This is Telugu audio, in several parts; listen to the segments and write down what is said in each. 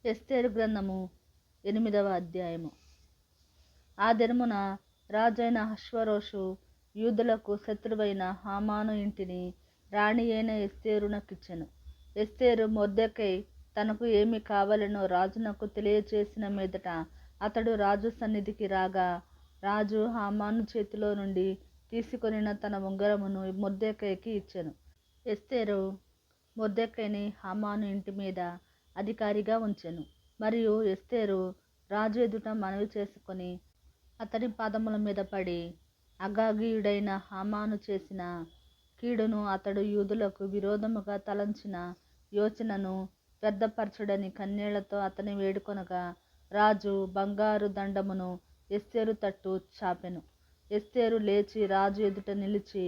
ఎస్తేరు గ్రంథము 8వ అధ్యాయము. ఆ దినమున రాజైన అహష్వేరోషు యూదులకు శత్రువైన హామాను ఇంటిని రాణి అయిన ఎస్తేరునకిచ్చెను. ఎస్తేరు మొర్దెకై తనకు ఏమి కావలెనో రాజునకు తెలియచేసిన మీదట అతడు రాజు సన్నిధికి రాగా, రాజు హామాను చేతిలో నుండి తీసుకొనిన తన ఉంగరమును మొర్దెకైకి ఇచ్చెను. ఎస్తేరు మొర్దెకైని హామాను ఇంటి మీద అధికారిగా ఉంచెను. మరియు ఎస్తేరు రాజు ఎదుట మనవి చేసుకొని అతని పాదముల మీద పడి, అగాగీయుడైన హామాను చేసిన కీడును, అతడు యూదులకు విరోధముగా తలంచిన యోచనను వ్యర్థపరచుడని కన్నీళ్లతో అతని వేడుకొనగా, రాజు బంగారు దండమును ఎస్తేరు తట్టు చాపెను. ఎస్తేరు లేచి రాజు ఎదుట నిలిచి,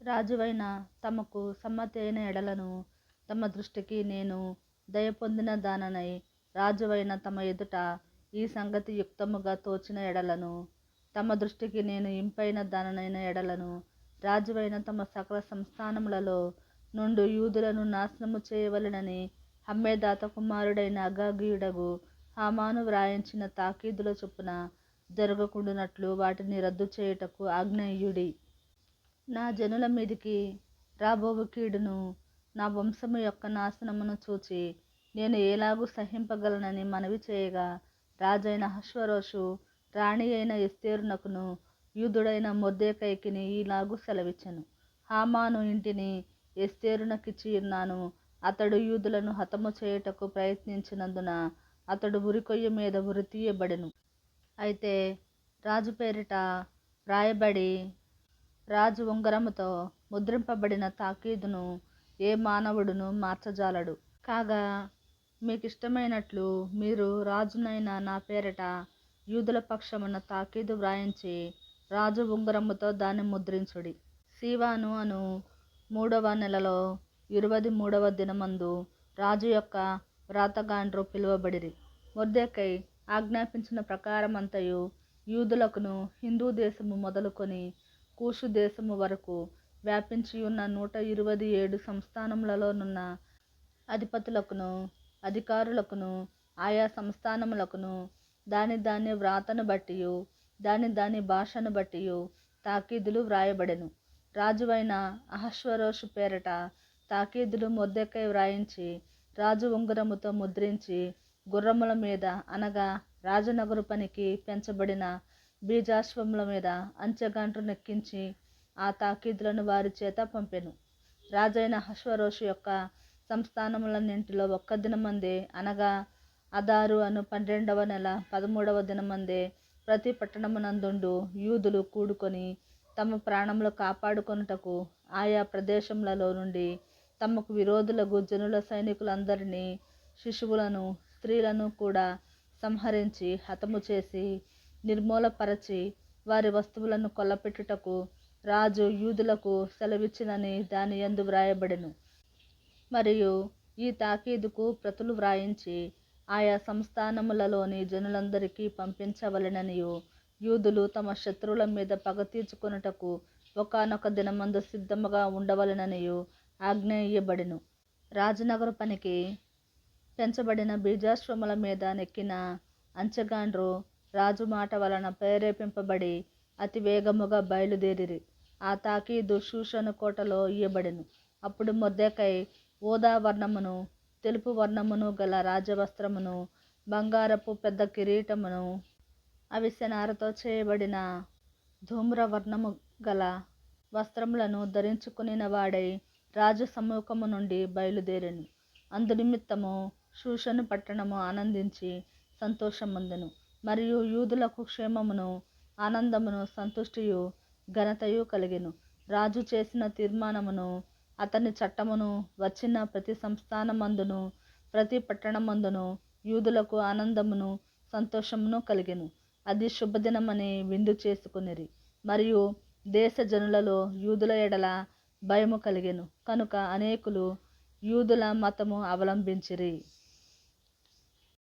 రాజువైన తమకు సమ్మతి అయిన ఎడలను తమ దృష్టికి నేను దయ పొందిన దాననై రాజువైన తమ ఎదుట ఈ సంగతి యుక్తముగా తోచిన ఎడలను, తమ దృష్టికి నేను ఇంపైన దాననైన ఎడలను, రాజువైన తమ సకల సంస్థానములలో నుండి యూదులను నాశనము చేయవలెనని హమ్మేదాత కుమారుడైన అగాగీయుడగు హామాను వ్రాయించిన తాకీదుల చొప్పున జరగకుండునట్లు వాటిని రద్దు చేయుటకు ఆజ్ఞయియుడి. నా జనుల మీదికి రాబోవు కీడును, నా వంశము యొక్క నాశనమును చూచి నేను ఎలాగూ సహింపగలనని మనవి చేయగా, రాజైన అహష్వేరోషు రాణి అయిన ఎస్తేరునకును యూదుడైన మొర్దెకైకిని ఈలాగు సెలవిచ్చెను. హామాను ఇంటిని ఎస్తేరునకిచ్చి ఉన్నాను. అతడు యూదులను హతము చేయుటకు ప్రయత్నించినందున అతడు ఉరికొయ్య మీద ఉరితీయబడెను. అయితే రాజు పేరిట వ్రాయబడి రాజు ఉంగరముతో ముద్రింపబడిన తాకీదును ఏ మానవుడును మార్చజాలడు. కాగా మీకిష్టమైనట్లు మీరు రాజునైన నా పేరిట యూదుల పక్షమున తాకీదు వ్రాయించి రాజు ఉంగరముతో దాన్ని ముద్రించుడి. సీవాను అను 3వ నెలలో 23వ దినమందు రాజు యొక్క వ్రాతగాండ్రు పిలువబడిరి. మొర్దెకై ఆజ్ఞాపించిన ప్రకారమంతయు యూదులకును హిందూ దేశము మొదలుకొని కూషు దేశము వరకు వ్యాపించియున్న 127 సంస్థానములలోనున్న అధిపతులకును అధికారులకును ఆయా సంస్థానములకును దాని దాని వ్రాతను బట్టియు దాని దాని భాషను బట్టియు తాకీదులు వ్రాయబడెను. రాజువైన అహష్వేరోషు పేరట తాకీదులు మొర్దెకై వ్రాయించి రాజు ఉంగరముతో ముద్రించి గుర్రముల మీద అనగా రాజనగరు పనికి పెంచబడిన బీజాశ్వముల మీద అంచెగాండ్రు నెక్కించి ఆ తాకీదులను వారి చేత పంపెను. రాజైన అహష్వేరోషు యొక్క సంస్థానములన్నింటిలో ఒక్క దినమందే అనగా అదారు అను 12వ నెల 13వ దినమందే ప్రతి పట్టణమునందుండు యూదులు కూడుకొని తమ ప్రాణములు కాపాడుకొనుటకు ఆయా ప్రదేశములలో నుండి తమకు విరోధులగు జనుల సైనికులందరినీ, శిశువులను స్త్రీలను కూడా సంహరించి హతము చేసి నిర్మూలపరచి వారి వస్తువులను కొల్లపెట్టుటకు రాజు యూదులకు సెలవిచ్చినని దాని యందు వ్రాయబడెను. మరియు ఈ తాకీదుకు ప్రతులు వ్రాయించి ఆయా సంస్థానములలోని జనులందరికీ పంపించవలెననియు, యూదులు తమ శత్రువుల మీద పగ తీర్చుకొనుటకు ఒకానొక దినమందు సిద్ధముగా ఉండవలెననియు ఆజ్ఞ ఇయ్యబడెను. రాజనగరు పనికి పెంచబడిన బీజాశ్వముల మీద నెక్కిన అంచెగాండ్రు రాజు మాట వలన ప్రేరేపింపబడి అతి వేగముగా బయలుదేరిరి. ఆ తాకీదు షూషను కోటలో ఇయ్యబడెను. అప్పుడు మొర్దెకై ఊదా వర్ణమును తెలుపు వర్ణమును గల రాజవస్త్రమును, బంగారపు పెద్ద కిరీటమును, అవిసెనారతో చేయబడిన ధూమ్రవర్ణము గల వస్త్రములను ధరించుకొనిన వాడై రాజు సమ్ముఖము నుండి బయలుదేరెను. అందునిమిత్తము షూషను పట్టణము ఆనందించి సంతోషముందెను. మరియు యూదులకు క్షేమమును ఆనందమును సంతుష్టియు ఘనతయు కలిగెను. రాజు చేసిన తీర్మానమును అతని చట్టమును వచ్చిన ప్రతి సంస్థానమందును ప్రతి పట్టణమందును యూదులకు ఆనందమును సంతోషమును కలిగెను. అది శుభదినమని విందు చేసుకొనిరి. మరియు దేశ జనులలో యూదుల ఎడల భయము కలిగెను కనుక అనేకులు యూదుల మతము అవలంబించిరి.